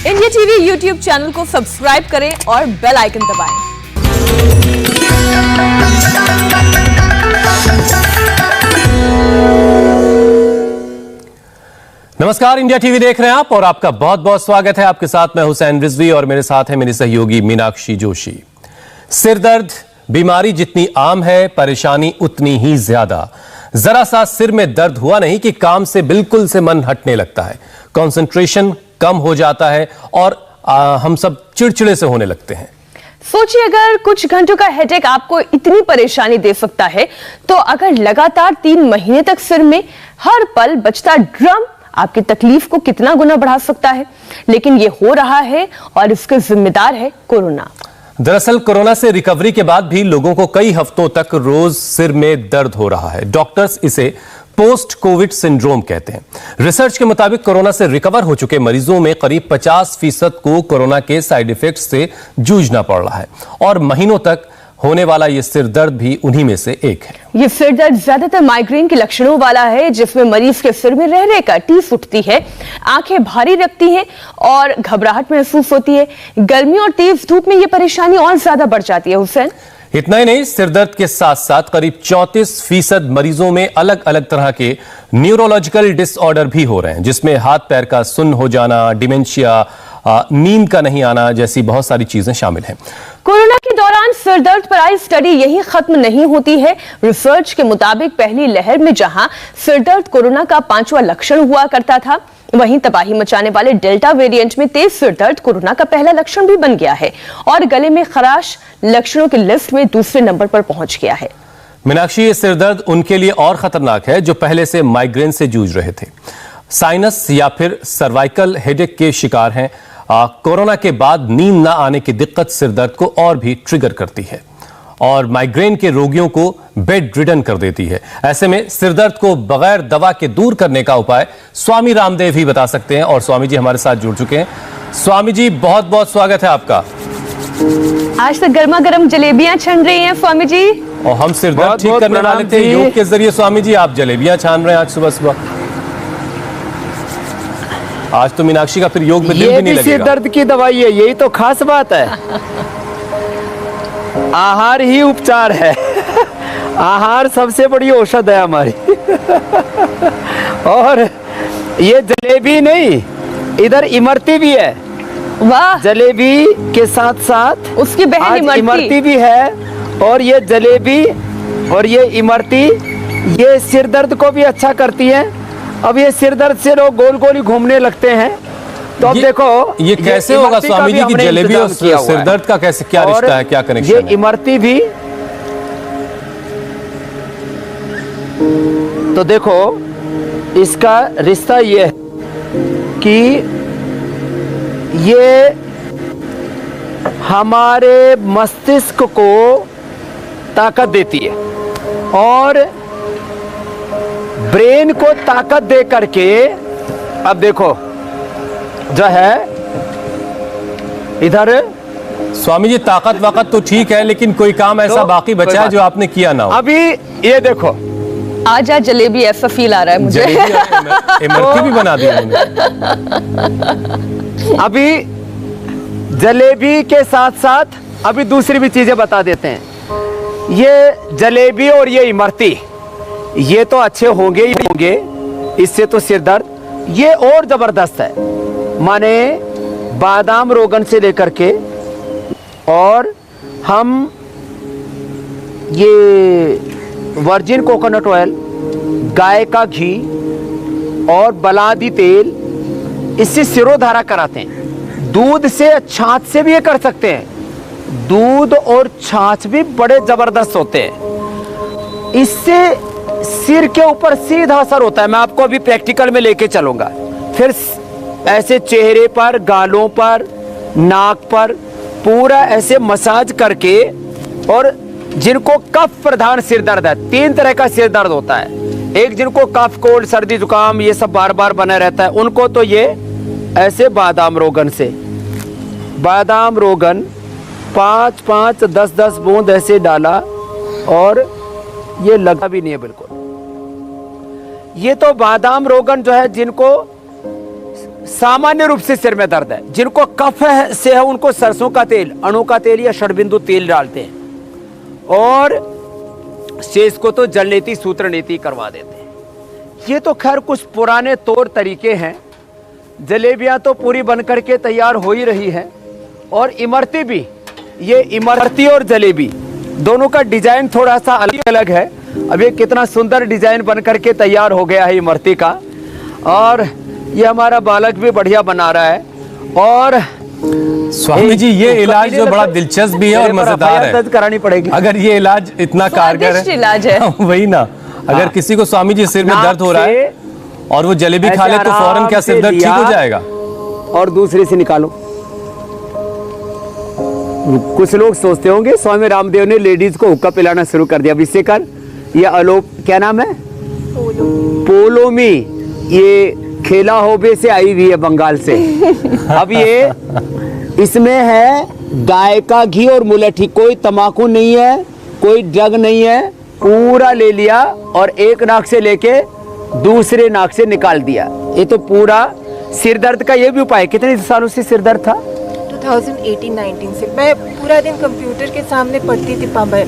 India TV YouTube channel को subscribe करें और बेल आइकन दबाएं। नमस्कार, इंडिया टीवी देख रहे हैं आप और आपका बहुत बहुत स्वागत है। आपके साथ मैं हुसैन रिजवी और मेरे साथ है मेरी सहयोगी मीनाक्षी जोशी। सिरदर्द बीमारी जितनी आम है, परेशानी उतनी ही ज्यादा। जरा सा सिर में दर्द हुआ नहीं कि काम से बिल्कुल से मन हटने लगता है, कंसंट्रेशन कम हो जाता है और हम सब चिड़चिड़े से होने लगते हैं। सोचिए, अगर कुछ घंटों का हेडेक आपको इतनी परेशानी दे सकता है, तो अगर लगातार 3 महीने तक सिर में हर पल बजता ड्रम आपकी तकलीफ को कितना गुना बढ़ा सकता है। लेकिन ये हो रहा है और इसके जिम्मेदार है कोरोना। दरअसल कोरोना से रिकवरी के बाद भी लोगों को कई हफ्तों तक रोज सिर में दर्द हो रहा है। डॉक्टर्स इसे पोस्ट कोविड सिंड्रोम कहते हैं। रिसर्च के मुताबिक कोरोना से रिकवर हो चुके मरीजों में करीब 50% को कोरोना के साइड इफेक्ट्स से जूझना पड़ रहा है और महीनों तक होने वाला यह सिर दर्द भी उन्हीं में से एक है। ये सिर दर्द ज्यादातर माइग्रेन के लक्षणों वाला है, जिसमें मरीज के सिर में रह रहकर टीस उठती है, आंखें भारी लगती हैं और घबराहट महसूस होती है। गर्मी और तेज धूप में ये परेशानी और ज्यादा बढ़ जाती है। हुसैन, इतना ही नहीं, सिरदर्द के साथ साथ करीब 34% मरीजों में अलग अलग तरह के न्यूरोलॉजिकल डिसऑर्डर भी हो रहे हैं, जिसमें हाथ पैर का सुन्न हो जाना, डिमेंशिया, नींद का नहीं आना जैसी बहुत सारी चीजें शामिल हैं। कोरोना के दौरान सिरदर्द पर आई स्टडी यही खत्म नहीं होती है। रिसर्च के मुताबिक पहली लहर में जहां सिरदर्द कोरोना का 5वां लक्षण हुआ करता था, वहीं तबाही मचाने वाले डेल्टा वेरिएंट में तेज सिरदर्द कोरोना का पहला लक्षण भी बन गया है और गले में खराश लक्षणों की लिस्ट में दूसरे नंबर पर पहुंच गया है। मीनाक्षी, ये सिरदर्द उनके लिए और खतरनाक है जो पहले से माइग्रेन से जूझ रहे थे, साइनस या फिर सर्वाइकल हेडेक के शिकार हैं। कोरोना के बाद नींद ना आने की दिक्कत सिरदर्द को और भी ट्रिगर करती है और माइग्रेन के रोगियों को बेड रिडन कर देती है। ऐसे में सिरदर्द को बगैर दवा के दूर करने का उपाय स्वामी रामदेव ही बता सकते हैं और स्वामी जी हमारे साथ जुड़ चुके हैं। स्वामी जी, बहुत बहुत स्वागत है आपका। आज तक गर्मा गर्म जलेबियां छन रही हैं स्वामी जी, और हम सिरदर्द ठीक करने वाले थे योग के जरिए। स्वामी जी, आप जलेबियां छान रहे हैं आज सुबह सुबह। आज तो मीनाक्षी का फिर योग में दिल भी नहीं लगेगा। सिर दर्द की दवाई है, यही तो खास बात है। आहार ही उपचार है। आहार सबसे बड़ी औषध है हमारी। और ये जलेबी नहीं, इधर इमरती भी है। वाह, जलेबी के साथ साथ उसकी बहन इमरती भी है। और ये जलेबी और ये इमरती ये सिर दर्द को भी अच्छा करती है। अब ये सिर दर्द से लोग गोल गोल ही घूमने लगते हैं, तो अब देखो ये कैसे होगा स्वामी जी की जलेबी और सिर दर्द का कैसे क्या रिश्ता है, क्या कनेक्शन है? ये इमरती भी तो देखो इसका रिश्ता ये है कि ये हमारे मस्तिष्क को ताकत देती है और ब्रेन को ताकत दे करके, अब देखो जो है इधर स्वामी जी, ताकत वाकत तो ठीक है, लेकिन कोई काम ऐसा तो बाकी बचा है जो आपने किया ना हो। अभी ये देखो, आज जलेबी ऐसा फील आ रहा है मुझे। इमरती भी बना दी अभी जलेबी के साथ साथ अभी दूसरी भी चीजें बता देते हैं। ये जलेबी और ये इमरती ये तो अच्छे होंगे ही होंगे, इससे तो सिर दर्द ये और जबरदस्त है। माने बादाम रोगन से लेकर के और हम ये वर्जिन कोकोनट ऑयल, गाय का घी और बलादी तेल, इससे सिरोधारा कराते हैं। दूध से, छाछ से भी ये कर सकते हैं। दूध और छाछ भी बड़े जबरदस्त होते हैं। इससे सिर के ऊपर सीधा असर होता है। मैं आपको अभी प्रैक्टिकल में लेके चलूंगा। फिर ऐसे चेहरे पर, गालों पर, नाक पर पूरा ऐसे मसाज करके, और जिनको कफ प्रधान सिर दर्द है, 3 तरह का सिर दर्द होता है। एक जिनको कफ, कोल्ड, सर्दी, जुकाम ये सब बार बार बना रहता है, उनको तो ये ऐसे बादाम रोगन से, बादाम रोगन 5-5, 10-10 बूंद ऐसे डाला और ये लगा भी नहीं है बिल्कुल। ये तो बादाम रोगन जो है जिनको सामान्य रूप से सिर में दर्द है, जिनको कफ से है उनको सरसों का तेल, अणु का तेल या षडबिंदु तेल डालते हैं और शेष को तो जल नीति सूत्र नीति करवा देते हैं। ये तो खैर कुछ पुराने तौर तरीके हैं। जलेबियां तो पूरी बनकर के तैयार हो ही रही है और इमरती भी, ये इमरती और जलेबी दोनों का डिजाइन थोड़ा सा अलग अलग है। अब ये कितना सुंदर डिजाइन बनकर के तैयार हो गया है इमरती का, और ये हमारा बालक भी बढ़िया बना रहा है। और स्वामी जी ये इलाज जो बड़ा दिलचस्प भी है और मजेदार है, दर्द करानी पड़ेगी। अगर ये इलाज इतना कारगर है, इलाज है वही ना, अगर किसी को स्वामी जी सिर में दर्द हो रहा है और वो जलेबी खा ले तो फौरन क्या सिर दर्द ठीक हो जाएगा? और दूसरे से निकालो। कुछ लोग सोचते होंगे स्वामी रामदेव ने लेडीज को हुक्का पिलाना शुरू कर दिया। इससे कर ये अलोप, क्या नाम है, पोलोमी, ये खेला होबे से आई हुई है बंगाल से। अब ये इसमें है गाय का घी और मुलठी, कोई तम्बाकू नहीं है, कोई ड्रग नहीं है, पूरा ले लिया और एक नाक से लेके दूसरे नाक से निकाल दिया। ये तो पूरा सिर दर्द का ये भी उपाय। कितने सालों से सिर दर्द था? 2018-19 से मैं पूरा दिन कंप्यूटर के सामने पढ़ती थी पापा।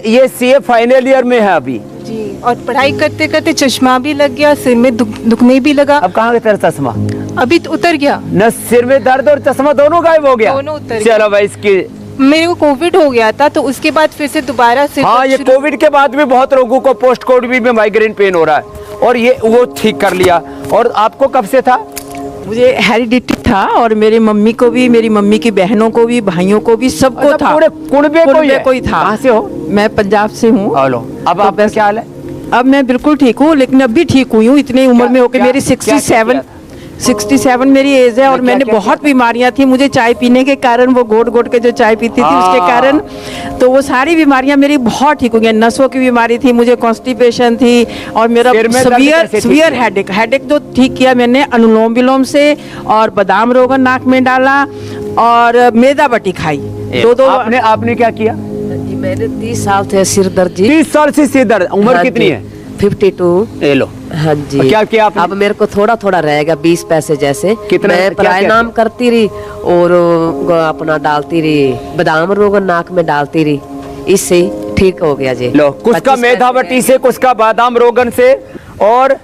ये सीए फाइनल ईयर में है अभी जी, और पढ़ाई करते करते चश्मा भी लग गया, सिर में दुखने भी लगा। अब कहाँ गया तेरा चश्मा? अभी तो उतर गया न, सिर में दर्द और चश्मा दोनों गायब हो गया। दोनों उतर गया। चलो भाई, इसकी मेरे को कोविड हो गया था तो उसके बाद फिर से दोबारा से। हाँ, ये कोविड के बाद भी बहुत लोगों को पोस्ट कोविड में माइग्रेन पेन हो रहा है और ये वो ठीक कर लिया। और आपको कब से था? मुझे हेरिडिटी था और मेरी मम्मी को भी, मेरी मम्मी की बहनों को भी, भाइयों को भी, सबको था। पूरे कुनबे को ही था। कहाँ से हो? मैं पंजाब से हूँ। अब आपका क्या हाल है? अब मैं बिल्कुल ठीक हूँ, लेकिन अब भी ठीक हुई हूँ इतनी उम्र में होकर। मेरी 67 मेरी एज है और मैंने बहुत बीमारियां थी। मुझे चाय पीने के कारण, वो घोट घोट के जो चाय पीती थी उसके कारण, तो वो सारी बीमारियां मेरी बहुत ठीक हो गई। नसों की बीमारी थी, मुझे कॉन्स्टिपेशन थी और मेरा सीवियर हेडेक जो ठीक किया मैंने अनुलोम विलोम से, और बादाम रोगन नाक में डाला और मैदा बटी खाई। दो आपने क्या किया? मेरे 30 साल थे सिर दर्द जी। 30 साल से सिर दर्द। उम्र कितनी है? 52। ले लो। हाँ जी। क्या किया आपने? अब मेरे को थोड़ा थोड़ा रहेगा 20 पैसे जैसे। कितना? मैं प्राणायाम करती रही और अपना डालती रही, बादाम रोगन नाक में डालती रही, इससे ठीक हो गया जी। लो, कुछ का मेधावटी से, कुछ का बादाम रोगन से। और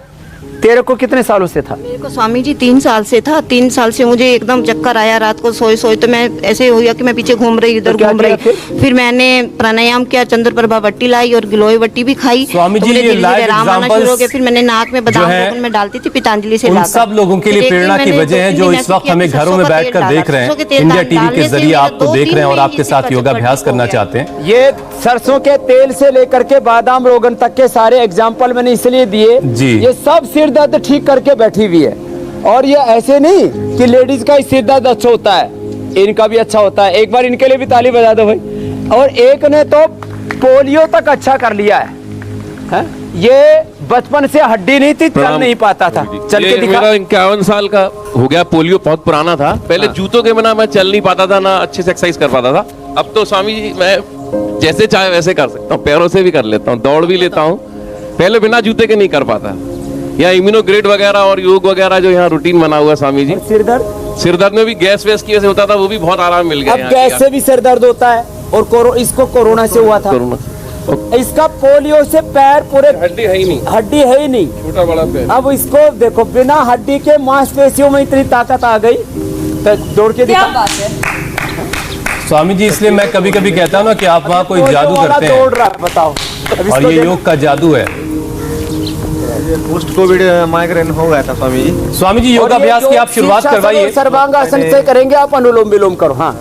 तेरे को कितने सालों से था? मेरे को स्वामी जी 3 साल से था। 3 साल से मुझे एकदम चक्कर आया, रात को सोए तो मैं ऐसे हो गया कि मैं पीछे घूम रही, इधर घूम रही। फिर मैंने प्राणायाम किया, चंद्रप्रभा बट्टी लाई और गिलोय बट्टी भी खाई। स्वामी जी, ये लाइव एग्जांपल्स फिर मैंने नाक में बादाम रोगन में डालती थी पतंजलि से। उन सब लोगों के लिए प्रेरणा की वजह है जो इस वक्त हमें घरों में बैठकर देख रहे हैं। इंडिया टीवी के जरिए आपको देख रहे हैं और आपके साथ योगाभ्यास करना चाहते हैं। ये सरसों के तेल से लेकर के बादाम रोगन तक के सारे एग्जाम्पल मैंने इसलिए दिए जी, ये सब सिर दर्द ठीक करके बैठी हुई है। और ये ऐसे नहीं कि लेडीज का सिर दर्द अच्छा होता है, इनका भी अच्छा होता है। एक बार इनके लिए भी ताली बजा दो भाई। और एक ने तो पोलियो तक अच्छा कर लिया है। ये बचपन से हड्डी नहीं थी, चल नहीं पाता था। चल के दिखा। मेरा 51 साल का हो गया। पोलियो बहुत पुराना था। पहले जूतों के बिना मैं चल नहीं पाता था, ना अच्छे से एक्सरसाइज कर पाता था। अब तो स्वामी जी मैं जैसे चाहे वैसे कर सकता हूँ, पैरों से भी कर लेता हूँ, दौड़ भी लेता हूँ। पहले बिना जूते के नहीं कर पाता। यहाँ इम्यूनोग्रेड वगैरह और योग वगैरह जो यहाँ रूटीन बना हुआ स्वामी जी। सिर दर्द में भी गैस वैस की वजह से होता था, वो भी बहुत आराम मिल गया। अब गैस से भी सिर दर्द होता है और इसको कोरोना से हुआ था। इसका पोलियो से पैर पूरे हड्डी है ही नहीं, हड्डी है ही नहीं, छोटा बड़ा पैर। अब इसको देखो, बिना हड्डी के मांसपेशियों में इतनी ताकत आ गई। तो दौड़ के दिखा। स्वामी जी, इसलिए मैं कभी कभी कहता हूँ ना कि आप वहाँ कोई जादू करते हैं। दौड़ रहा, बताओ। और ये योग का जादू है। पोस्ट कोविड माइग्रेन हो गया था स्वामी जी। स्वामी जी योगाभ्यास की आप शुरुआत करवाइए। सर्वांगासन से करेंगे आप, अनुलोम विलोम करो। हाँ,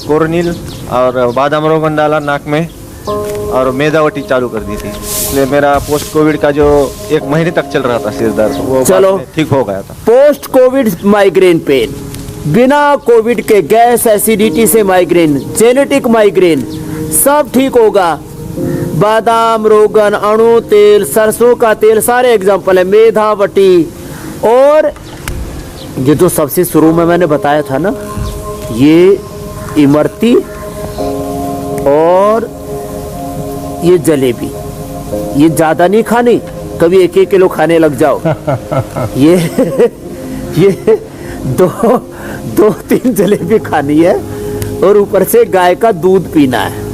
कोरोनिल और बादाम रोगन डाला नाक में और मेदावटी चालू कर दी थी, इसलिए मेरा पोस्ट कोविड का जो 1 महीने तक चल रहा था सिर दर्द, वो चलो ठीक हो गया था। पोस्ट कोविड माइग्रेन पेन, बिना कोविड के गैस एसिडिटी से माइग्रेन, जेनेटिक माइग्रेन, सब ठीक होगा। बादाम रोगन, अणु तेल, सरसों का तेल, सारे एग्जाम्पल है। मेधावटी और ये जो सबसे शुरू में मैंने बताया था ना, ये इमरती और ये जलेबी, ये ज्यादा नहीं खानी, कभी 1-1 किलो खाने लग जाओ। ये दो तीन जलेबी खानी है और ऊपर से गाय का दूध पीना है।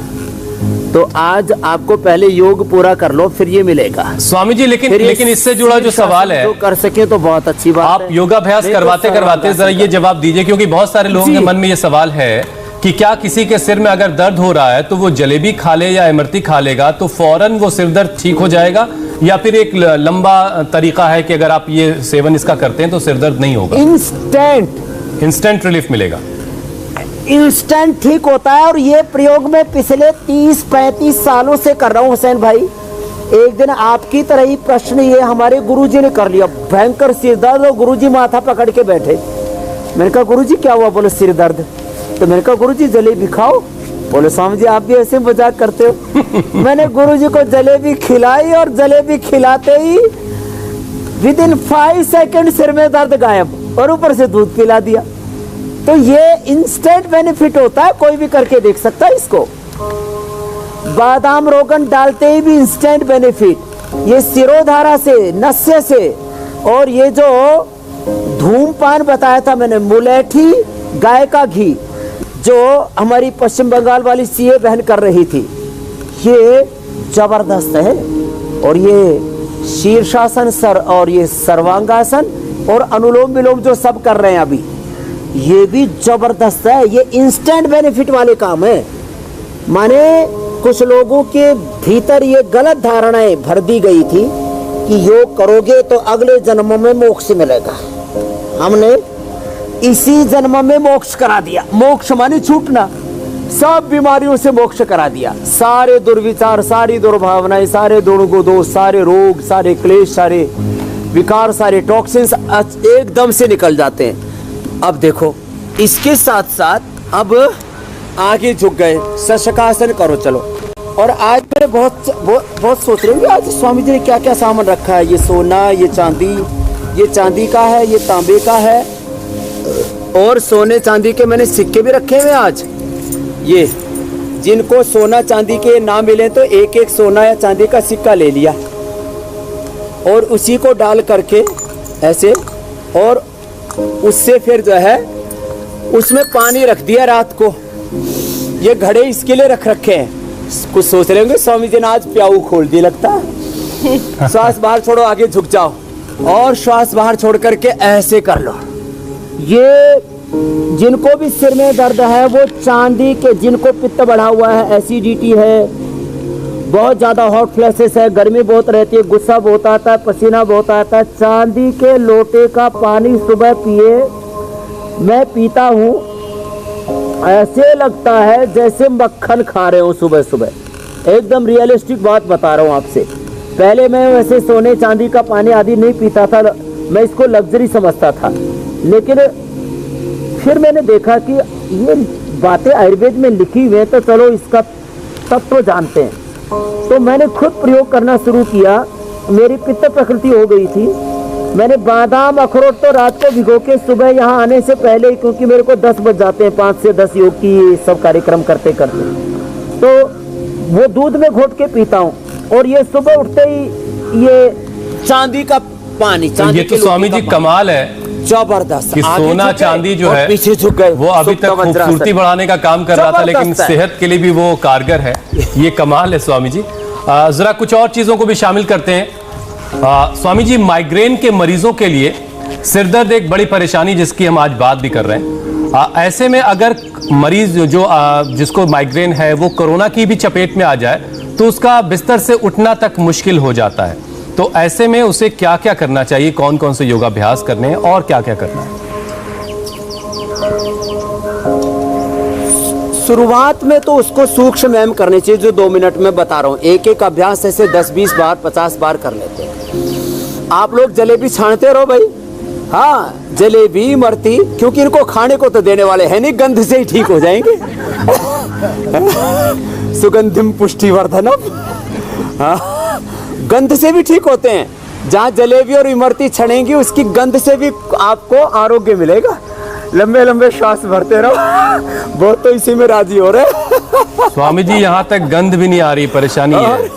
तो आज आपको पहले योग पूरा कर लो, फिर ये मिलेगा। स्वामी जी लेकिन इससे जुड़ा जो सवाल है, तो कर सके तो बहुत अच्छी बात आप योगाभ्यास करवाते करवाते जरा ये जवाब दीजिए, क्योंकि बहुत सारे लोगों के मन में ये सवाल है कि क्या किसी के सिर में अगर दर्द हो रहा है तो वो जलेबी खा ले या इमरती खा लेगा तो फौरन वो सिर दर्द ठीक हो जाएगा, या फिर एक लंबा तरीका है कि अगर आप ये सेवन इसका करते हैं तो सिर दर्द नहीं होगा? इंस्टेंट रिलीफ मिलेगा, इंस्टेंट ठीक होता है। और ये प्रयोग मैं पिछले 30-35 सालों से कर रहा हूँ हुसैन भाई। एक दिन आपकी तरह ही प्रश्न ये हमारे गुरुजी ने कर लिया, भयंकर सिर दर्द, और गुरुजी माथा पकड़ के बैठे। मैंने कहा गुरुजी क्या हुआ? बोले सिर दर्द। तो मैंने कहा गुरुजी जलेबी खाओ। बोले स्वामी जी आप भी ऐसे मजाक करते हो। मैंने गुरुजी को जलेबी खिलाई और जलेबी खिलाते ही विदिन 5 सेकंड सिर में दर्द गायब, और ऊपर से दूध पिला दिया। तो ये इंस्टेंट बेनिफिट होता है, कोई भी करके देख सकता है इसको। बादाम रोगन डालते ही भी इंस्टेंट बेनिफिट। ये सिरोधारा से, नस्य से, और ये जो धूमपान बताया था मैंने, मुलेठी, गाय का घी, जो हमारी पश्चिम बंगाल वाली सीए बहन कर रही थी, ये जबरदस्त है। और ये शीर्षासन सर और ये सर्वांगासन और अनुलोम विलोम जो सब कर रहे हैं अभी, ये भी जबरदस्त है। ये इंस्टेंट बेनिफिट वाले काम है। माने कुछ लोगों के भीतर ये गलत धारणाएं भर दी गई थी कि योग करोगे तो अगले जन्म में मोक्ष मिलेगा। हमने इसी जन्म में मोक्ष करा दिया। मोक्ष माने छूटना, सब बीमारियों से मोक्ष करा दिया। सारे दुर्विचार, सारी दुर्भावनाएं, सारे दुर्गुदोष, सारे रोग, सारे क्लेश, सारे विकार, सारे टॉक्सिन्स एकदम से निकल जाते हैं। अब देखो इसके साथ साथ अब आगे झुक गए, शशकासन करो चलो। और आज मैंने बहुत सोच रही हूँ आज स्वामी जी ने क्या क्या सामान रखा है। ये सोना, ये चांदी का है, ये तांबे का है, और सोने चांदी के मैंने सिक्के भी रखे हुए आज। ये जिनको सोना चांदी के ना मिले तो एक एक सोना या चांदी का सिक्का ले लिया और उसी को डाल करके ऐसे, और उससे फिर जो है उसमें पानी रख दिया रात को। ये घड़े इसके लिए रख रखे हैं। कुछ सोच रहे होंगे स्वामी जी ने आज प्याऊ खोल दी लगता है। श्वास बाहर छोड़ो, आगे झुक जाओ और श्वास बाहर छोड़ करके ऐसे कर लो। ये जिनको भी सिर में दर्द है वो चांदी के, जिनको पित्त बढ़ा हुआ है, एसिडिटी है, बहुत ज़्यादा हॉट फ्लैशेस है, गर्मी बहुत रहती है, गुस्सा बहुत आता है, पसीना बहुत आता है, चांदी के लोटे का पानी सुबह पिए। मैं पीता हूँ, ऐसे लगता है जैसे मक्खन खा रहे हो सुबह सुबह। एकदम रियलिस्टिक बात बता रहा हूँ आपसे। पहले मैं वैसे सोने चांदी का पानी आदि नहीं पीता था, मैं इसको लग्जरी समझता था। लेकिन फिर मैंने देखा कि ये बातें आयुर्वेद में लिखी हुई हैं, तो चलो इसका तत्व जानते हैं। तो मैंने खुद प्रयोग करना शुरू किया। मेरी पित्त प्रकृति हो गई थी। मैंने बादाम अखरोट तो रात को भिगो के सुबह यहाँ आने से पहले, क्योंकि मेरे को 10 बज जाते हैं 5 से 10 योग की सब कार्यक्रम करते करते, तो वो दूध में घोट के पीता हूँ। और ये सुबह उठते ही ये चांदी का पानी, चांदी ये तो स्वामी जी कमाल है, जबरदस्त। कि सोना चांदी जो है पीछे झुक गए, वो अभी तक खूबसूरती बढ़ाने का काम कर रहा था, लेकिन सेहत के लिए भी वो कारगर है। ये कमाल है स्वामी जी। जरा कुछ और चीजों को भी शामिल करते हैं। स्वामी जी, माइग्रेन के मरीजों के लिए सिर दर्द एक बड़ी परेशानी जिसकी हम आज बात भी कर रहे हैं। ऐसे में अगर मरीज जो जिसको माइग्रेन है वो कोरोना की भी चपेट में आ जाए तो उसका बिस्तर से उठना तक मुश्किल हो जाता है। तो ऐसे में उसे क्या क्या करना चाहिए, कौन कौन से योगाभ्यास करने हैं और क्या क्या करना है? शुरुआत में तो उसको सूक्ष्म व्यायाम करने चाहिए, जो 2 मिनट में बता रहा हूँ। एक एक अभ्यास ऐसे 10-20 बार 50 बार कर लेते हैं। आप लोग जलेबी छानते रहो भाई। हाँ, जलेबी इमरती, क्योंकि इनको खाने को तो देने वाले हैं नहीं, गंध से ही ठीक हो जाएंगे। सुगंधिम पुष्टिवर्धनम, हाँ, गंध से भी ठीक होते हैं। जहाँ जलेबी और इमरती छनेंगी उसकी गंध से भी आपको आरोग्य मिलेगा। लंबे लंबे श्वास भरते रहो। बहुत तो इसी में राजी हो रहे। स्वामी जी यहाँ तक गंध भी नहीं आ रही, परेशानी है।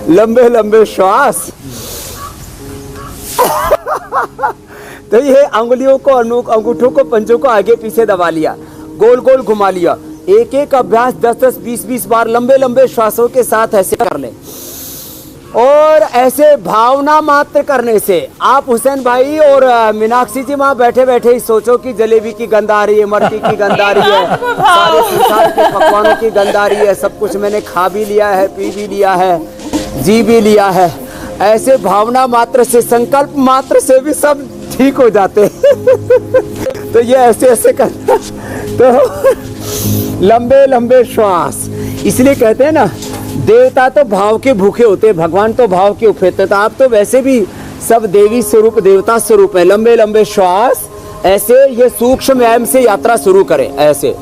लंबे लंबे श्वास। तो ये अंगुलियों को, अंगूठों को, पंजों को आगे पीछे दबा लिया, गोल गोल घुमा लिया। एक एक अभ्यास 10-10, 20-20 बार लंबे लंबे श्वासों के साथ ऐसे कर लें। और ऐसे भावना मात्र करने से आप हुसैन भाई और मीनाक्षी जी वहाँ बैठे बैठे ही सोचो कि जलेबी की गंध आ रही है, मरती की गंध आ रही है, सारे संसार के पकवानों की गंध आ रही है, सब कुछ मैंने खा भी लिया है, पी भी लिया है, जी भी लिया है। ऐसे भावना मात्र से, संकल्प मात्र से भी सब ठीक हो जाते तो ये ऐसे ऐसे करना, तो लंबे लंबे श्वास। इसलिए कहते हैं ना, देवता तो भाव के भूखे होते हैं, भगवान तो भाव के उपेते। तो आप तो वैसे भी सब देवी स्वरूप, देवता स्वरूप है। लंबे लंबे श्वास ऐसे, ये सूक्ष्म व्यायाम से यात्रा शुरू करें। ऐसे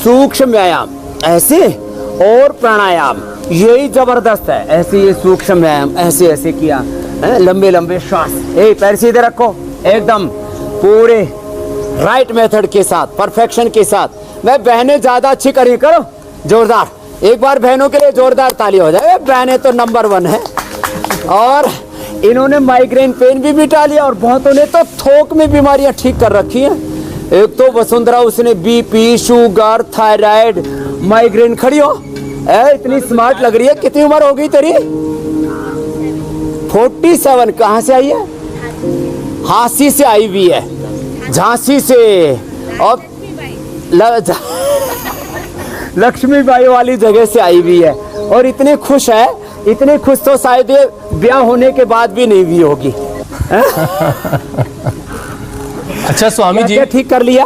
सूक्ष्म व्यायाम ऐसे, और प्राणायाम यही जबरदस्त है। ऐसे ये सूक्ष्म व्यायाम ऐसे ऐसे किया है, लंबे लंबे श्वास। पैर सीधे रखो, एकदम पूरे राइट मेथड के साथ, परफेक्शन के साथ। मैं बहनें ज्यादा अच्छी करी करो, जोरदार। एक बार बहनों के लिए जोरदार ताली हो जाए। बहनें तो नंबर 1 है। और इन्होंने माइग्रेन पेन भी मिटा लिया, और बहुतों ने तो थोक में बीमारियां ठीक कर रखी हैं। एक तो वसुंधरा, उसने बीपी, शुगर, थायराइड, माइग्रेन। खड़ी हो, इतनी स्मार्ट लग रही है। कितनी उम्र हो गई तेरी? 47। कहाँ से आई है? झांसी से आई हुई है, झांसी से। और लक्ष्मीबाई वाली जगह से आई हुई है, और इतने खुश है, इतने खुश तो शायद ये ब्याह होने के बाद भी नहीं हुई होगी। अच्छा स्वामी जी, क्या ठीक कर लिया?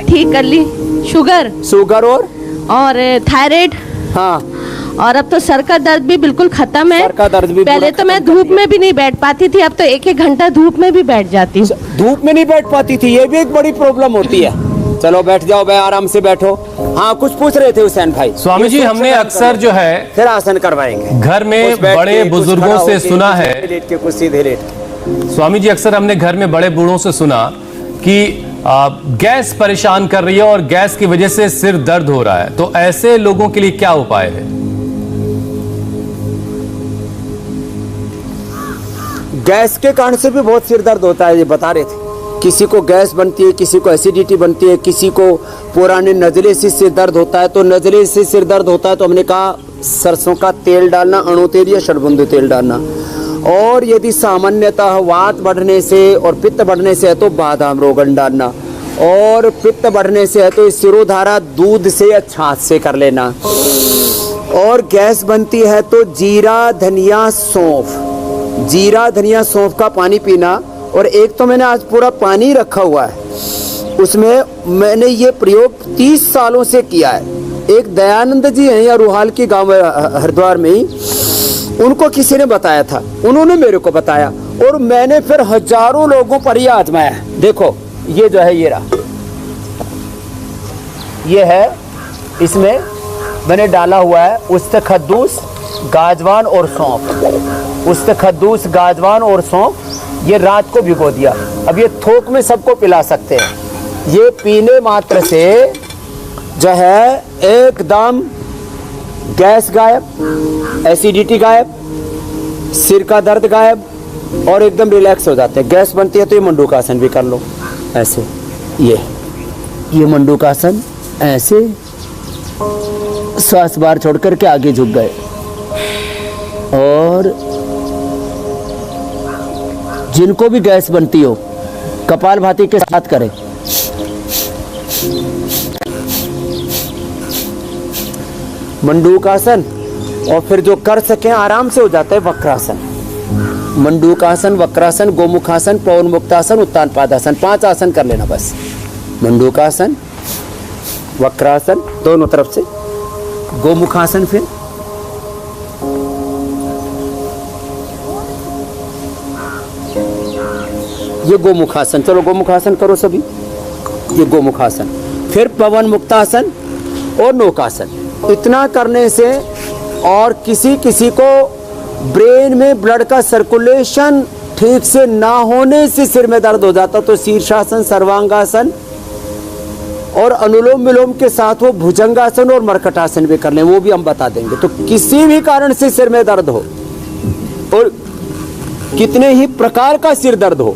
ठीक कर ली। शुगर और थायराइड। हाँ, और अब तो सर का दर्द भी बिल्कुल खत्म है। सर का दर्द भी पहले तो मैं धूप में भी नहीं बैठ पाती थी, अब तो 1-1 घंटा धूप में भी बैठ जाती हूँ। धूप में नहीं बैठ पाती थी, ये भी एक बड़ी प्रॉब्लम होती है। चलो बैठ जाओ भाई, आराम से बैठो। हाँ, कुछ पूछ रहे थे हुसैन भाई। स्वामी जी, हमने अक्सर जो है फिर आसन करवाएंगे। घर में बड़े बुजुर्गों से सुना है, लेट के, कुछ सीधे लेट के। स्वामी जी, अक्सर हमने घर में बड़े बूढ़ों से सुना कि गैस परेशान कर रही है और गैस की वजह से सिर दर्द हो रहा है। तो ऐसे लोगों के लिए क्या उपाय है? गैस के कारण से भी बहुत सिर दर्द होता है, ये बता रहे थे। किसी को गैस बनती है, किसी को एसिडिटी बनती है, किसी को पुराने नजले से सिर दर्द होता है। तो नजले से सिर दर्द होता है तो हमने कहा सरसों का तेल डालना, अणु तेल या षडबंधु तेल डालना। और यदि सामान्यतः वात बढ़ने से और पित्त बढ़ने से है तो बादाम रोगन डालना। और पित्त बढ़ने से है तो सिरोधारा दूध से या छाछ से कर लेना। और गैस बनती है तो जीरा, धनिया, सौंफ, जीरा, धनिया, सौंफ का पानी पीना। और एक तो मैंने आज पूरा पानी रखा हुआ है, उसमें मैंने ये प्रयोग 30 सालों से किया है। एक दयानंद जी हैं या रुहाल की गांव हरिद्वार में ही, उनको किसी ने बताया था, उन्होंने मेरे को बताया, और मैंने फिर हजारों लोगों पर ये आजमाया। देखो ये जो है, ये रहा, ये है, इसमें मैंने डाला हुआ है उस्त खद्दूस, गाजवान और सौंफ। उस्त खद्दूस, गाजवान और सौंफ, ये रात को भिगो दिया। अब ये थोक में सबको पिला सकते हैं। ये पीने मात्र से जो है एकदम गैस गायब, एसिडिटी गायब, सिर का दर्द गायब, और एकदम रिलैक्स हो जाते हैं। गैस बनती है तो ये मंडूकासन भी कर लो ऐसे। ये मंडूकासन ऐसे, श्वास बाहर छोड़ करके आगे झुक गए, और जिनको भी गैस बनती हो कपालभाति के साथ करें। मंडूकासन, और फिर जो कर सके आराम से हो जाता है वक्रासन। मंडूकासन, वक्रासन, गोमुखासन, पवन मुक्तासन, उत्तान पादासन, 5 आसन कर लेना बस। मंडूकासन, वक्रासन दोनों तरफ से, गोमुखासन, फिर ये गोमुखासन। चलो गोमुखासन करो सभी, ये गोमुखासन, फिर पवन मुक्तासन और नौकासन। इतना करने से, और किसी किसी को ब्रेन में ब्लड का सर्कुलेशन ठीक से ना होने से सिर में दर्द हो जाता, तो शीर्षासन, सर्वांगासन और अनुलोम विलोम के साथ वो भुजंगासन और मरकटासन भी कर लें, वो भी हम बता देंगे। तो किसी भी कारण से सिर में दर्द हो, और कितने ही प्रकार का सिर दर्द हो,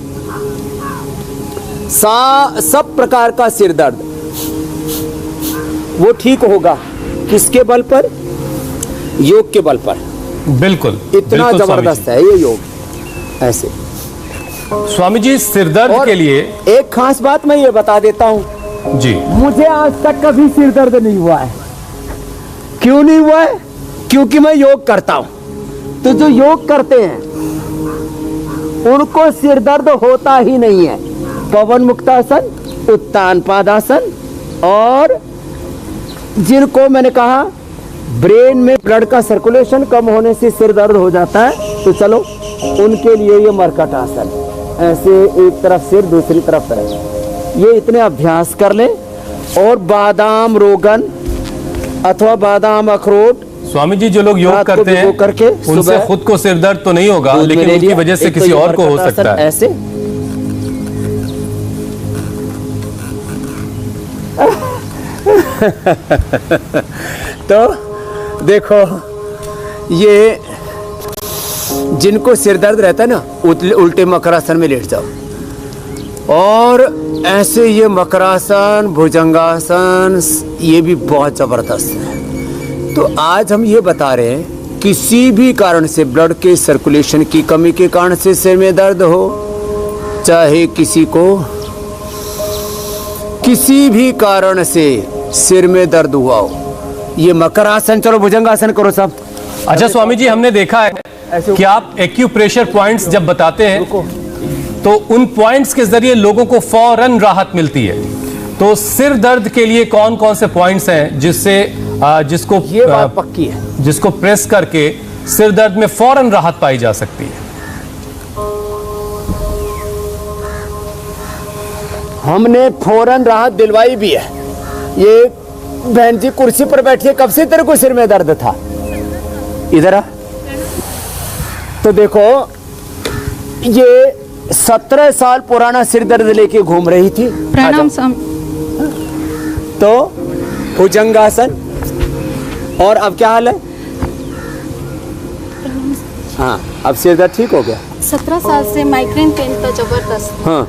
सब प्रकार का सिर दर्द वो ठीक होगा। किसके बल पर? योग के बल पर। बिल्कुल, इतना जबरदस्त है ये योग। ऐसे स्वामी जी, सिर दर्द के लिए एक खास बात मैं ये बता देता हूं जी, मुझे आज तक कभी सिर दर्द नहीं हुआ है। क्यों नहीं हुआ है? क्योंकि मैं योग करता हूं। तो जो योग करते हैं उनको सिर दर्द होता ही नहीं है। पवन मुक्तासन, उत्तान पादासन, और जिनको मैंने कहा ब्रेन में ब्लड का सर्कुलेशन कम होने से सिर दर्द हो जाता है, तो चलो उनके लिए ये मरकट आसन, ऐसे एक तरफ सिर दूसरी तरफ पैर, ये इतने अभ्यास कर लें। और बादाम रोगन अथवा बादाम अखरोट, स्वामी जी जो लोग योग करते हैं करके उनसे खुद को सिर दर्द तो नहीं होगा, लेकिन उनकी वजह से किसी और को हो सकता है। ऐसे तो देखो, ये जिनको सिर दर्द रहता है ना, उल्टे मकरासन में लेट जाओ, और ऐसे ये मकरासन, भुजंगासन, ये भी बहुत जबरदस्त है। तो आज हम ये बता रहे हैं, किसी भी कारण से ब्लड के सर्कुलेशन की कमी के कारण से सिर में दर्द हो, चाहे किसी को किसी भी कारण से सिर में दर्द हुआ हो, ये मकरासन, चलो भुजंगासन करो सब। अच्छा स्वामी जी, हमने देखा है कि आप एक्यूप्रेशर पॉइंट्स जब बताते हैं तो उन पॉइंट्स के जरिए लोगों को फौरन राहत मिलती है। तो सिर दर्द के लिए कौन कौन से पॉइंट्स हैं जिससे जिसको ये बात पक्की है, जिसको प्रेस करके सिर दर्द में फौरन राहत पाई जा सकती है? हमने फौरन राहत दिलवाई भी है। ये बहन जी कुर्सी पर बैठी है, कब से तेरे को सिर में दर्द था? इधर आ। तो देखो, ये 17 साल पुराना सिर दर्द लेके घूम रही थी। प्रणाम स्वामी। तो भुजंगासन, और अब क्या हाल है? हाँ, अब सिर दर्द ठीक हो गया। 17 साल से माइग्रेन पेन था जबरदस्त। हाँ।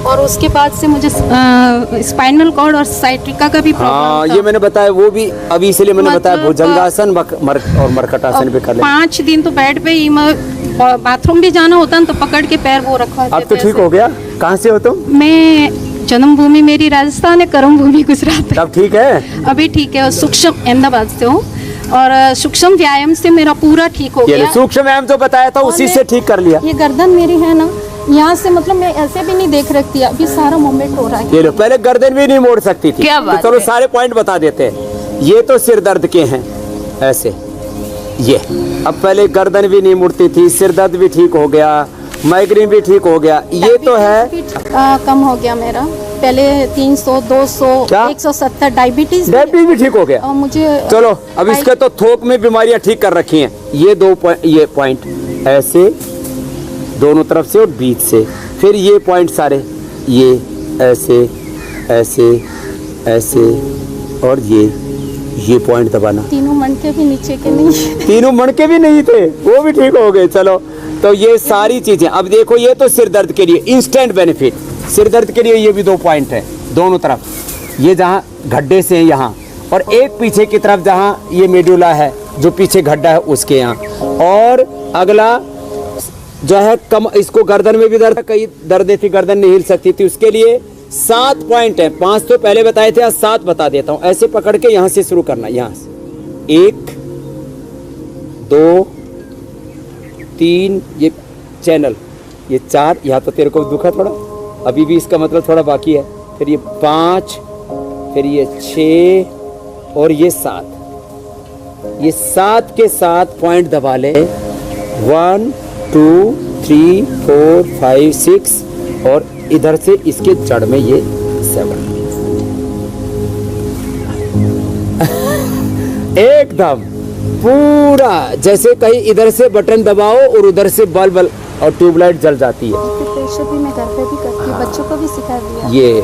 और उसके बाद से मुझे स्पाइनल कॉर्ड और साइट्रिका का भी प्रॉब्लम था। ये मैंने बताया, वो भी अभी इसलिए मैंने बताया भुजंगासन और मरकटासन भी कर ले। 5 दिन तो बेड पे ही, बाथरूम भी जाना होता तो पकड़ के पैर वो रखवाते। अब तो ठीक हो गया। कहाँ से हो तुम? मैं जन्मभूमि मेरी राजस्थान है, कर्म भूमि गुजरात। अब ठीक है? अभी ठीक है। सूक्ष्म अहमदाबाद से हूँ, और सूक्ष्म व्यायाम से मेरा पूरा ठीक हो गया। सूक्ष्म व्यायाम जो बताया था उसी से ठीक कर लिया। ये गर्दन मेरी है ना, यहाँ से मतलब मैं ऐसे भी नहीं देख रखती, अभी सारा मूवमेंट हो रहा है। ये लो, पहले गर्दन भी नहीं मोड़ सकती थी। क्या बात तो चलो है? सारे पॉइंट बता देते हैं। ये तो सिर दर्द के हैं ऐसे, ये अब पहले गर्दन भी नहीं मुड़ती थी, सिर दर्द भी ठीक हो गया, माइग्रेन भी ठीक हो गया। ये तो है कम हो गया मेरा, पहले 300, 200, 170 डायबिटीज भी ठीक हो गया। और मुझे चलो अब इसके तो थोक में बीमारियां ठीक कर रखी हैं। ये ये पॉइंट ऐसे दोनों तरफ से और बीच से, फिर ये पॉइंट सारे, ये ऐसे ऐसे ऐसे, और ये पॉइंट दबाना। तीनों मणके भी नीचे के नहीं, तीनों मणके भी नहीं थे, वो भी ठीक हो गए। चलो, तो ये सारी चीजें अब देखो, ये तो सिर दर्द के लिए इंस्टेंट बेनिफिट। सिर दर्द के लिए ये भी 2 पॉइंट है दोनों तरफ, ये जहाँ गड्ढे से यहाँ, और एक पीछे की तरफ जहाँ ये मेडुला है, जो पीछे गड्ढा है उसके यहाँ। और अगला जो है कम, इसको गर्दन में भी दर्द, कई दर्द थी, गर्दन नहीं हिल सकती थी, उसके लिए 7 पॉइंट है। 5 तो पहले बताए थे, आज 7 बता देता हूँ। ऐसे पकड़ के यहाँ से शुरू करना, यहाँ से 1 2 3, ये चैनल, ये 4, यहाँ तो तेरे को दुखा थोड़ा, अभी भी इसका मतलब थोड़ा बाकी है। फिर ये 5, फिर ये 6 और ये 7। ये 7 के 7 पॉइंट दबा ले। 1 2 3 4 5 6, और इधर से इसके जड़ में ये 7। एकदम पूरा जैसे कहीं इधर से बटन दबाओ और उधर से बल्ब और ट्यूबलाइट जल जाती है। प्रेशर भी मैं घर पे भी करती हूँ, बच्चों को भी सिखा दिया। ये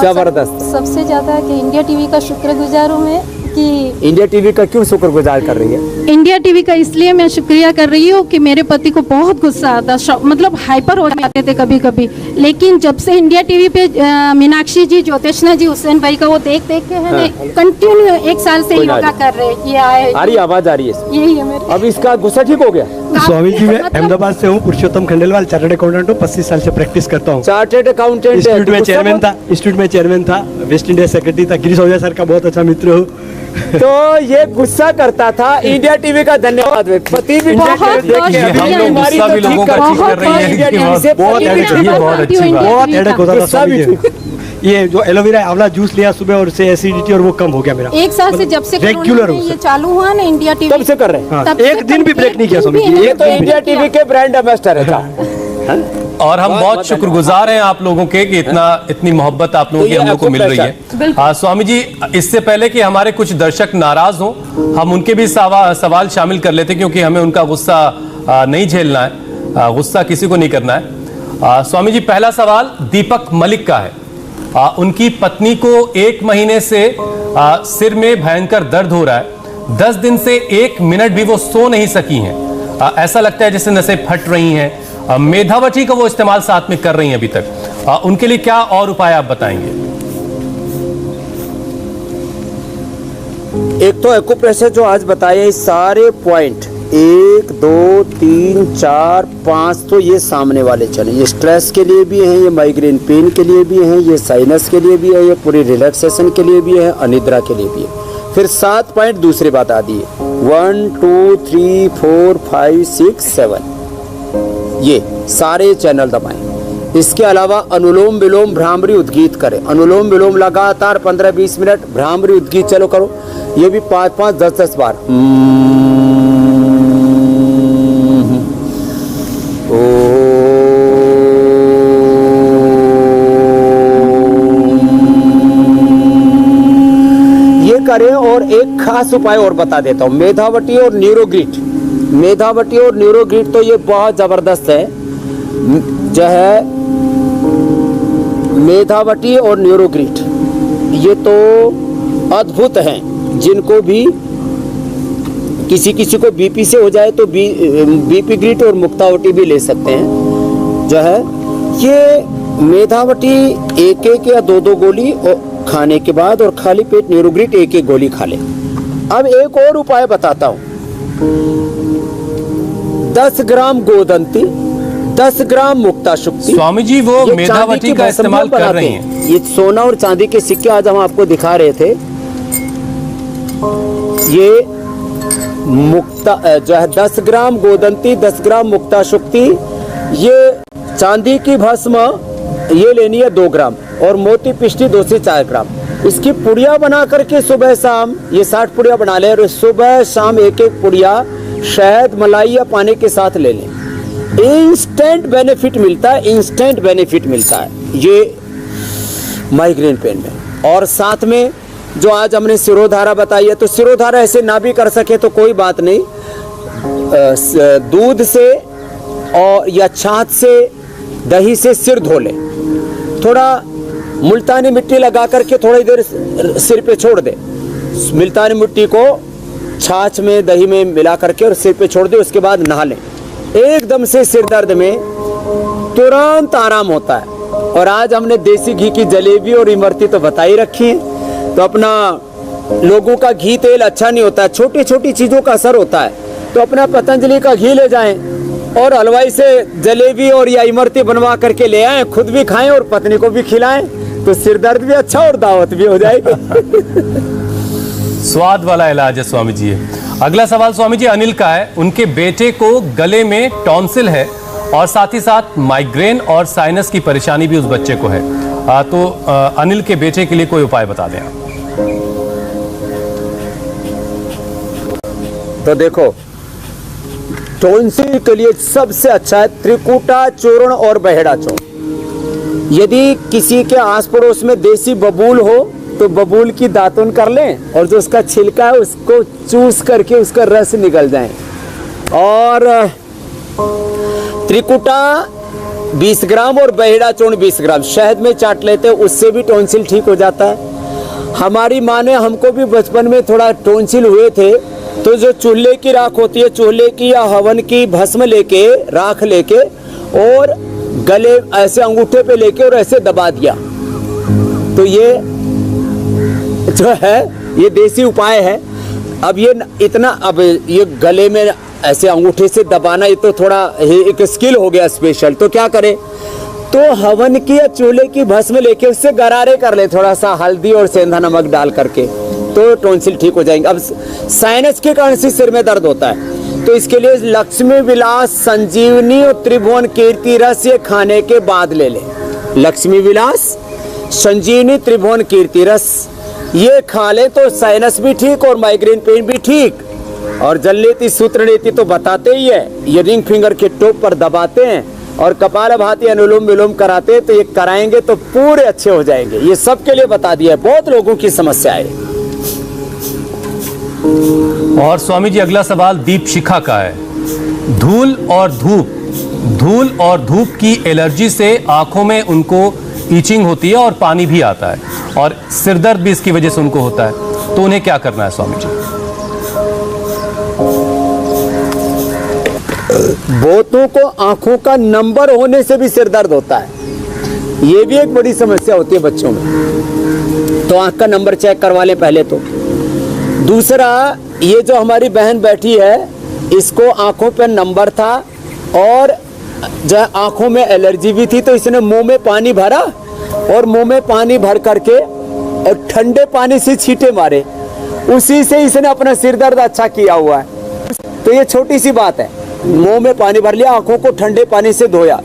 जबरदस्त। सबसे ज्यादा कि इंडिया टीवी का शुक्रगुजार हूँ मैं, कि इंडिया टीवी का क्यों शुक्रगुजार कर रही है? इंडिया टीवी का इसलिए मैं शुक्रिया कर रही हूँ कि मेरे पति को बहुत गुस्सा आता, मतलब हाइपर हो जाते थे कभी कभी, लेकिन जब से इंडिया टीवी पे मीनाक्षी जी, ज्योतिष्णा जी, हुसैन भाई का वो देख देख के है कंटिन्यू 1 साल से योगा कर रहे हैं। ये आए, आ रही आवाज आ रही है, यही है मेरे। अब इसका गुस्सा ठीक हो गया? स्वामी जी, मैं अहमदाबाद से हूँ, पुरुषोत्तम खंडेलवाल, चार्टर्ड अकाउंटेंट हूँ, 25 साल से प्रैक्टिस करता हूँ। चार्टर्ड अकाउंटेंट, इंस्टीट्यूट में चेयरमैन था, वेस्ट इंडिया सेक्रेटरी था, गिरीश ओझा सर का बहुत अच्छा मित्र हूँ। तो ये गुस्सा करता था, इंडिया टीवी का धन्यवाद। पति भी हम लोग गुस्सा भी लोगों का ठीक कर रही है, बहुत हेडेक होता था स्वामी जी। ये जो एलोवेरा आंवला जूस लिया सुबह और से एसिडिटी और वो कम हो गया मेरा। 1 साल से जब से रेगुलर ये चालू हुआ ना इंडिया टीवी, तब से कर रहे हैं। हाँ, एक दिन भी ब्रेक नहीं किया स्वामी जी। ये तो इंडिया टीवी के ब्रांड एम्बेसडर है। और हम बहुत शुक्रगुजार हैं आप लोगों के कि इतनी मोहब्बत आप लोगों की हम लोग को मिल रही है। स्वामी जी, इससे पहले कि हमारे कुछ दर्शक नाराज हों, हम उनके भी सवाल शामिल कर लेते, क्योंकि हमें उनका गुस्सा नहीं झेलना है, गुस्सा किसी को नहीं करना है। स्वामी जी, पहला सवाल दीपक मलिक का है। उनकी पत्नी को 1 महीने से सिर में भयंकर दर्द हो रहा है। 10 दिन से 1 मिनट भी वो सो नहीं सकी हैं। ऐसा लगता है जैसे नसें फट रही हैं। मेधावटी का वो इस्तेमाल साथ में कर रही हैं अभी तक। उनके लिए क्या और उपाय आप बताएंगे? एक तो एक्यूप्रेशर जो आज बताए, सारे पॉइंट 1 2 3 4 5 तो ये सामने वाले चले। ये स्ट्रेस के लिए भी हैं, ये माइग्रेन पेन के लिए भी हैं, ये साइनस के लिए भी है, ये पूरी रिलैक्सेशन के लिए भी है, अनिद्रा के लिए भी है। फिर 7 पॉइंट दूसरी बात आती है, 1 2 3 4 5 6 7, ये सारे चैनल दबाएं। इसके अलावा अनुलोम विलोम भ्रामरी उद्गीत करें। अनुलोम विलोम लगातार 15-20 मिनट, भ्रामरी उद्गीत चलो करो, ये भी 5-5 10-10 बार। ये करें। और एक खास उपाय और बता देता हूं, मेधावटी और न्यूरोग्रिट। मेधावटी और न्यूरोग्रिट तो ये बहुत जबरदस्त है, जो है मेधावटी और न्यूरोग्रिट, ये तो अद्भुत हैं। जिनको भी किसी को बीपी से हो जाए तो बीपी ग्रिट और मुक्तावटी भी ले सकते हैं। जो है ये मेधावटी 1-1 या 2-2 गोली और खाने के बाद, और खाली पेट न्यूरोग्रिट 1-1 गोली खा ले। अब एक और उपाय बताता हूं, 10 ग्राम गोदंती, 10 ग्राम मुक्ता शुक्ति। स्वामी जी, वो मेधावटी का इस्तेमाल कर रही हैं। ये सोना और चांदी के सिक्के आज हम आपको दिखा रहे थे। ये मुक्ता जो है 10 ग्राम गोदंती, 10 ग्राम मुक्ता शुक्ति, ये चांदी की भस्म ये लेनी है 2 ग्राम, और मोती पिष्टी 2 से 4 ग्राम। इसकी पुड़िया बना करके सुबह शाम ये 60 पुड़िया बना लें, और सुबह शाम 1-1 पुड़िया शहद मलाई या पानी के साथ ले लें। इंस्टेंट बेनिफिट मिलता है, इंस्टेंट बेनिफिट मिलता है ये माइग्रेन पेन में। और साथ में जो आज हमने सिरोधारा बताई है, तो सिरोधारा ऐसे ना भी कर सके तो कोई बात नहीं, दूध से और या छाछ से, दही से सिर धो ले। थोड़ा मुल्तानी मिट्टी लगा करके थोड़ी देर सिर पे छोड़ दे। मुल्तानी मिट्टी को छाछ में, दही में मिला करके और सिर पे छोड़ दे, उसके बाद नहा लें। एकदम से सिर दर्द में तुरंत आराम होता है। और आज हमने देसी घी की जलेबी और इमरती तो बता ही रखी है। तो अपना लोगों का घी तेल अच्छा नहीं होता है, छोटी छोटी चीज़ों का असर होता है। तो अपना पतंजलि का घी ले जाएं और हलवाई से जलेबी और या इमरती बनवा करके ले आएं, खुद भी खाएं और पत्नी को भी खिलाएं, तो सिर दर्द भी अच्छा और दावत भी हो जाएगी। स्वाद वाला इलाज है स्वामी जी। अगला सवाल स्वामी जी अनिल का है। उनके बेटे को गले में टॉन्सिल है और साथ ही साथ माइग्रेन और साइनस की परेशानी भी उस बच्चे को है। तो अनिल के बेटे के लिए कोई उपाय बता दें। तो देखो, टॉन्सिल के लिए सबसे अच्छा है त्रिकुटा चूर्ण और बहेड़ा चूर्ण। यदि किसी के आस पड़ोस में देसी बबूल हो तो बबूल की दातुन कर लें और जो उसका छिलका है उसको चूस करके उसका रस निकल जाए। और त्रिकुटा 20 ग्राम और बहेड़ा चूर्ण 20 ग्राम शहद में चाट लेते हैं, उससे भी टॉन्सिल ठीक हो जाता है। हमारी माँ ने हमको भी बचपन में थोड़ा टॉन्सिल हुए थे, तो जो चूल्हे की राख होती है, चूल्हे की या हवन की भस्म लेके, राख लेके और गले ऐसे अंगूठे पे लेके और ऐसे दबा दिया। तो ये जो है ये देसी उपाय है। अब ये इतना, अब ये गले में ऐसे अंगूठे से दबाना, ये तो थोड़ा एक स्किल हो गया स्पेशल। तो क्या करें, तो हवन की या चूल्हे की भस्म लेके उससे गरारे कर ले, थोड़ा सा हल्दी और सेंधा नमक डाल करके, तो टॉन्सिल ठीक हो जाएंगे। अब साइनस के कारण से सिर में दर्द होता है, तो इसके लिए लक्ष्मी विलास, संजीवनी और त्रिभुवन कीर्ति रस ये खाने के बाद ले ले। लक्ष्मी विलास, संजीवनी, त्रिभुवन कीर्ति रस ये खा ले तो साइनस भी ठीक और माइग्रेन पेन भी ठीक। और जल लेती सूत्र लेती तो बताते ही है, ये रिंग फिंगर के टॉप पर दबाते हैं और कपालभाति अनुलोम विलोम कराते हैं, तो ये कराएंगे तो पूरे अच्छे हो जाएंगे। ये सबके लिए बता दिया है, बहुत लोगों की समस्या है। और स्वामी जी अगला सवाल दीप शिखा का है। धूल और धूप की एलर्जी से आंखों में उनको ईचिंग होती है और पानी भी आता है और सिरदर्द भी इसकी वजह से उनको होता है, तो उन्हें क्या करना है स्वामी जी? बहुतों को आंखों का नंबर होने से भी सिर दर्द होता है, ये भी एक बड़ी समस्या होती है बच्चों में। तो आंख का नंबर चेक करवा लें पहले तो। दूसरा, ये जो हमारी बहन बैठी है, इसको आंखों पर नंबर था और जो आंखों में एलर्जी भी थी, तो इसने मुंह में पानी भरा और मुंह में पानी भर करके और ठंडे पानी से छींटे मारे, उसी से इसने अपना सिर दर्द अच्छा किया हुआ है। तो ये छोटी सी बात है, मुंह में पानी भर लिया, आंखों को ठंडे पानी से धोया।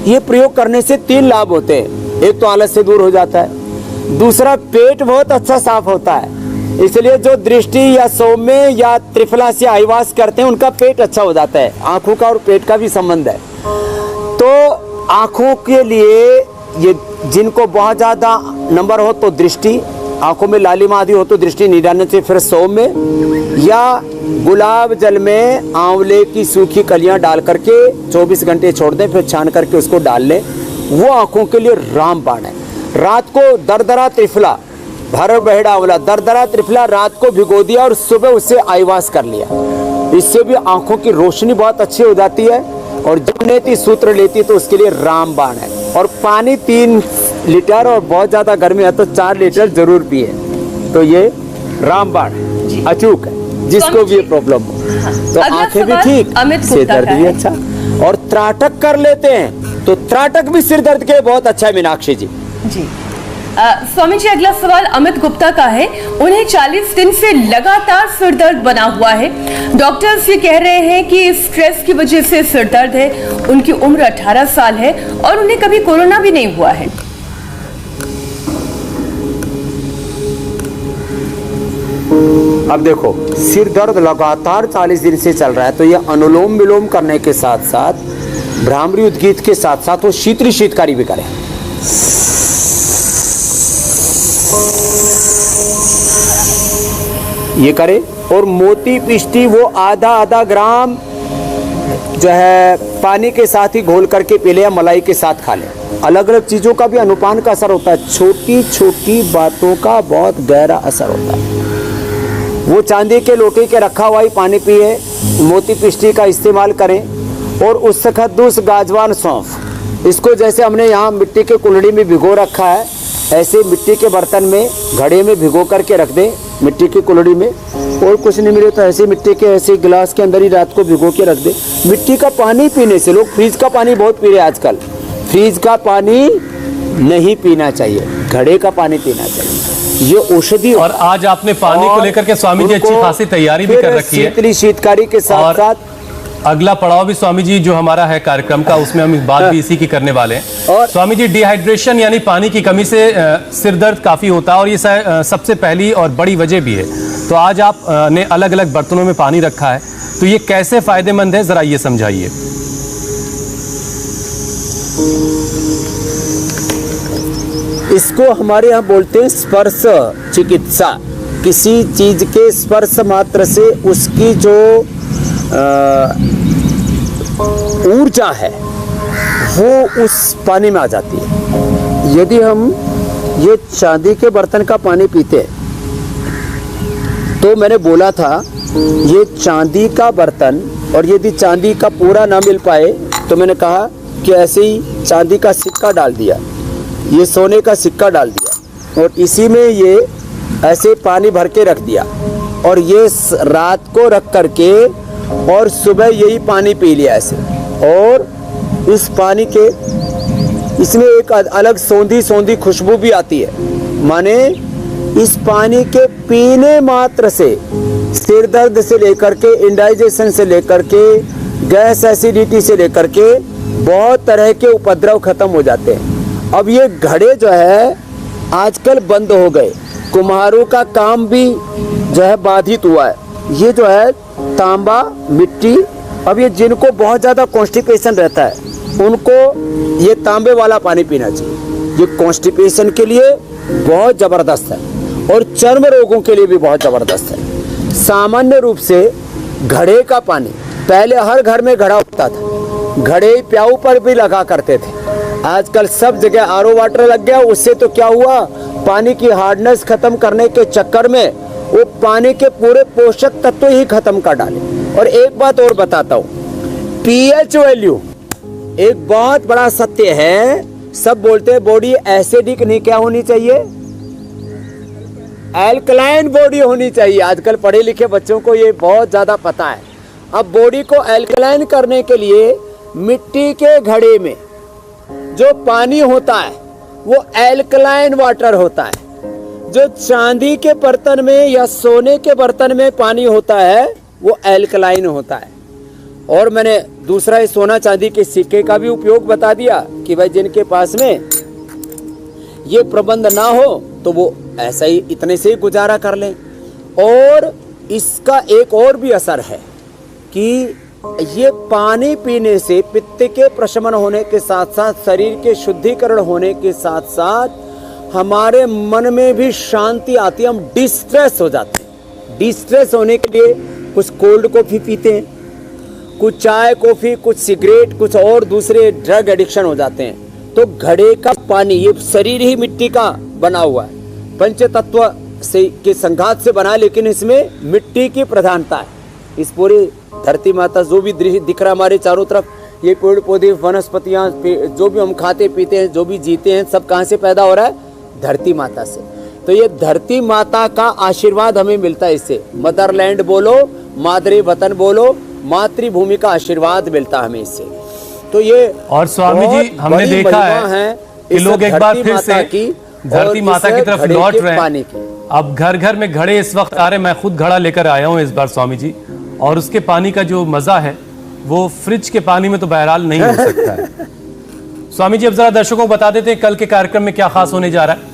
ये प्रयोग करने से 3 लाभ होते हैं। एक तो आलस से दूर हो जाता है, दूसरा पेट बहुत अच्छा साफ होता है, इसलिए जो दृष्टि या सौम्य या त्रिफला से आईवास करते हैं उनका पेट अच्छा हो जाता है। आंखों का और पेट का भी संबंध है। तो आंखों के लिए ये जिनको बहुत ज्यादा नंबर हो तो दृष्टि, आंखों में लालिमा आदि हो तो दृष्टि निदान से फिर सौम्य या गुलाब जल में आंवले की सूखी कलियां डाल करके 24 घंटे छोड़ दें, फिर छान करके उसको डाल लें, वो आंखों के लिए रामबाण है। रात को दरदरा त्रिफला, भर बहेड़ा आंवला, दरदरा त्रिफला रात को भिगो दिया और सुबह उससे आईवास कर लिया, इससे भी आंखों की रोशनी बहुत अच्छी हो जाती है। और जब नेति सूत्र लेती तो उसके लिए रामबाण है। और पानी 3 लीटर और बहुत ज्यादा गर्मी है तो 4 लीटर जरूर पिए, तो ये रामबाण है, अचूक है जिसको भी ये प्रॉब्लम हो। तो आंखें भी ठीक, सिर दर्द भी अच्छा, और त्राटक कर लेते हैं तो त्राटक भी सिर दर्द के बहुत अच्छा है। मीनाक्षी जी स्वामी जी अगला सवाल अमित गुप्ता का है। उन्हें 40 दिन से लगातार सिर दर्द बना हुआ है। डॉक्टर्स ये कह रहे हैं कि स्ट्रेस की वजह से सिर दर्द है। उनकी उम्र 18 साल है और उन्हें कभी कोरोना भी नहीं हुआ है। अब देखो, सिर दर्द लगातार 40 दिन से चल रहा है, तो ये अनुलोम विलोम करने के साथ साथ भ्रामरी उद्गीत के साथ साथ वो शीतली शीतकारी भी करें। ये करे, और मोती पिष्टी वो आधा ग्राम जो है पानी के साथ ही घोल करके पी ले या मलाई के साथ खा ले। अलग अलग चीजों का भी अनुपान का असर होता है, छोटी छोटी बातों का बहुत गहरा असर होता है। वो चांदी के लोटे के रखा हुआ ही पानी पिए, मोती पिष्टी का इस्तेमाल करें, और उस खद्दूस गाजवान सौंफ, इसको जैसे हमने यहाँ मिट्टी के कुल्हड़ी में भिगो रखा है, ऐसे मिट्टी के बर्तन में घड़े में भिगो करके रख दें, मिट्टी की कुल्हड़ी में, और कुछ नहीं मिले तो ऐसे मिट्टी के ऐसे गिलास के अंदर ही रात को भिगो के रख दें। मिट्टी का पानी पीने से, लोग फ्रिज का पानी बहुत पी रहे हैं आजकल, फ्रिज का पानी नहीं पीना चाहिए, घड़े का पानी पीना चाहिए, ये औषधि। और आज आपने पानी को लेकर के स्वामी जी अच्छी खासी तैयारी भी कर रखी है, शीतली शीतकारी के साथ साथ अगला पड़ाव भी स्वामी जी जो हमारा है कार्यक्रम का, उसमें हम बात भी इसी की करने वाले हैं। और स्वामी जी, डिहाइड्रेशन यानी पानी की कमी से सिर दर्द काफी होता है और ये सबसे पहली और बड़ी वजह भी है। तो आज आप ने अलग अलग बर्तनों में पानी रखा है, तो ये कैसे फायदेमंद है, जरा ये समझाइए। इसको हमारे यहाँ बोलते हैं स्पर्श चिकित्सा। किसी चीज के स्पर्श मात्र से उसकी जो ऊर्जा है वो उस पानी में आ जाती है। यदि हम ये चांदी के बर्तन का पानी पीते हैं तो मैंने बोला था ये चांदी का बर्तन, और यदि चांदी का पूरा ना मिल पाए तो मैंने कहा कि ऐसे ही चांदी का सिक्का डाल दिया, ये सोने का सिक्का डाल दिया और इसी में ये ऐसे पानी भर के रख दिया और ये रात को रख करके और सुबह यही पानी पी लिया ऐसे। और इस पानी के इसमें एक अलग सौंधी सौंधी खुशबू भी आती है। माने इस पानी के पीने मात्र से सिर दर्द से लेकर के इंडाइजेशन से लेकर के गैस एसिडिटी से लेकर के बहुत तरह के उपद्रव खत्म हो जाते हैं। अब ये घड़े जो है आजकल बंद हो गए, कुम्हारों का काम भी जो है बाधित हुआ है। ये जो है तांबा मिट्टी, अब ये जिनको बहुत ज़्यादा कॉन्स्टिपेशन रहता है उनको ये तांबे वाला पानी पीना चाहिए। ये कॉन्स्टिपेशन के लिए बहुत ज़बरदस्त है और चर्म रोगों के लिए भी बहुत ज़बरदस्त है। सामान्य रूप से घड़े का पानी पहले हर घर में घड़ा होता था, घड़े प्याऊ पर भी लगा करते थे। आजकल सब जगह आरओ वाटर लग गया। उससे तो क्या हुआ, पानी की हार्डनेस खत्म करने के चक्कर में वो पानी के पूरे पोषक तत्व ही खत्म कर डाले। और एक बात और बताता हूँ, पीएच वैल्यू एक बहुत बड़ा सत्य है। सब बोलते हैं बॉडी एसिडिक नहीं, क्या होनी चाहिए, एल्कलाइन बॉडी होनी चाहिए। आजकल पढ़े लिखे बच्चों को ये बहुत ज्यादा पता है। अब बॉडी को एल्कलाइन करने के लिए मिट्टी के घड़े में जो पानी होता है वो एल्कलाइन वाटर होता है। जो चांदी के बर्तन में या सोने के बर्तन में पानी होता है वो एल्कलाइन होता है। और मैंने दूसरा ये सोना चांदी के सिक्के का भी उपयोग बता दिया कि भाई जिनके पास में ये प्रबंध ना हो तो वो ऐसा ही इतने से ही गुजारा कर लें। और इसका एक और भी असर है कि ये पानी पीने से पित्त के प्रशमन होने के साथ साथ शरीर के शुद्धिकरण होने के साथ साथ हमारे मन में भी शांति आती है। हम डिस्ट्रेस हो जाते हैं। डिस्ट्रेस होने के लिए कुछ कोल्ड कॉफ़ी पीते हैं, कुछ चाय कॉफ़ी, कुछ सिगरेट, कुछ और दूसरे ड्रग एडिक्शन हो जाते हैं। तो घड़े का पानी, ये शरीर ही मिट्टी का बना हुआ है, पंच तत्व से के संघात से बना, लेकिन इसमें मिट्टी की प्रधानता है। इस पूरी धरती माता जो भी दृश्य दिख रहा हमारे चारों तरफ, ये पेड़ पौधे वनस्पतियाँ जो भी हम खाते पीते हैं, जो भी जीते हैं, सब कहाँ से पैदा हो रहा है, धरती माता से। तो ये धरती माता का आशीर्वाद हमें मिलता है। इससे मदरलैंड बोलो, मादरी वतन बोलो, मातृभूमि का आशीर्वाद मिलता है हमें इससे। तो ये और स्वामी जी हमने देखा है कि लोग एक बार फिर से धरती माता की तरफ लौट रहे हैं। अब घर घर में घड़े इस वक्त आ रहे हैं। मैं खुद घड़ा लेकर आया हूं इस बार स्वामी जी, और उसके पानी का जो मजा है वो फ्रिज के पानी में तो बहरहाल नहीं हो सकता है। स्वामी जी अब जरा दर्शकों को बता देते हैं कल के कार्यक्रम में क्या खास होने जा रहा है।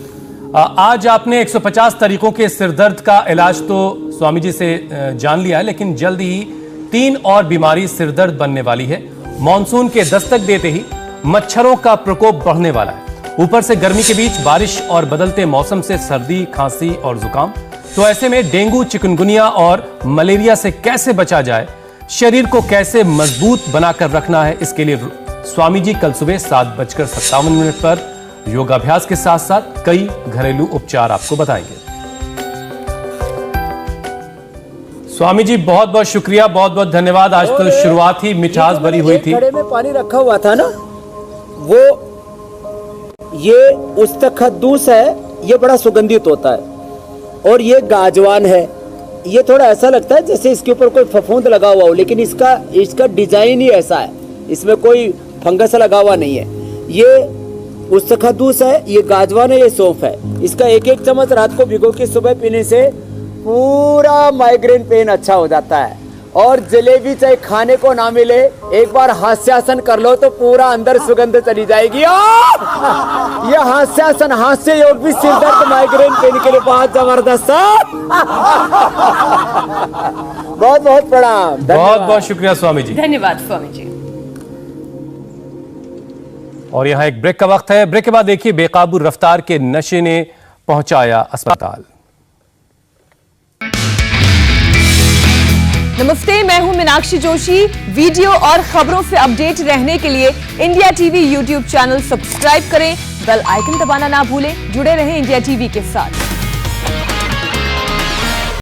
आज आपने 150 तरीकों के सिरदर्द का इलाज तो स्वामी जी से जान लिया है, लेकिन जल्द ही 3 और बीमारी सिरदर्द बनने वाली है। मॉनसून के दस्तक देते ही मच्छरों का प्रकोप बढ़ने वाला है। ऊपर से गर्मी के बीच बारिश और बदलते मौसम से सर्दी, खांसी और जुकाम। तो ऐसे में डेंगू, चिकनगुनिया और मलेरिया से कैसे बचा जाए, शरीर को कैसे मजबूत बनाकर रखना है, इसके लिए स्वामी जी कल सुबह 7:57 पर योगाभ्यास के साथ साथ कई घरेलू उपचार आपको बताएंगे। स्वामी जी बहुत बहुत शुक्रिया, बहुत बहुत धन्यवाद। आज तो शुरुआत ही मिठास भरी हुई थी। घड़े में पानी रखा हुआ था ना, वो ये उस्तखद्दूस है, ये बड़ा सुगंधित होता है। और ये गाजवान है, ये थोड़ा ऐसा लगता है जैसे इसके ऊपर कोई फफूंद लगा हुआ हो, लेकिन इसका डिजाइन ही ऐसा है, इसमें कोई फंगस लगा हुआ नहीं है। ये उस्तखद्दूस है, ये गाजवान है, ये सौंफ है। इसका एक एक चम्मच रात को भिगो के सुबह पीने से पूरा माइग्रेन पेन अच्छा हो जाता है। और जलेबी चाहे खाने को ना मिले, एक बार हास्यासन कर लो तो पूरा अंदर सुगंध चली जाएगी। यह हास्यासन, हास्य योग भी सिरदर्द, माइग्रेन पेन के लिए बहुत जबरदस्त है। बहुत बहुत प्रणाम, बहुत बहुत शुक्रिया स्वामी जी। धन्यवाद स्वामी जी। और यहाँ एक ब्रेक का वक्त है। ब्रेक के बाद देखिए बेकाबू रफ्तार के नशे ने पहुंचाया अस्पताल। नमस्ते, मैं हूं मीनाक्षी जोशी। वीडियो और खबरों से अपडेट रहने के लिए India TV YouTube channel subscribe करें, बेल आइकन दबाना ना भूलें। जुड़े रहें इंडिया टीवी के साथ।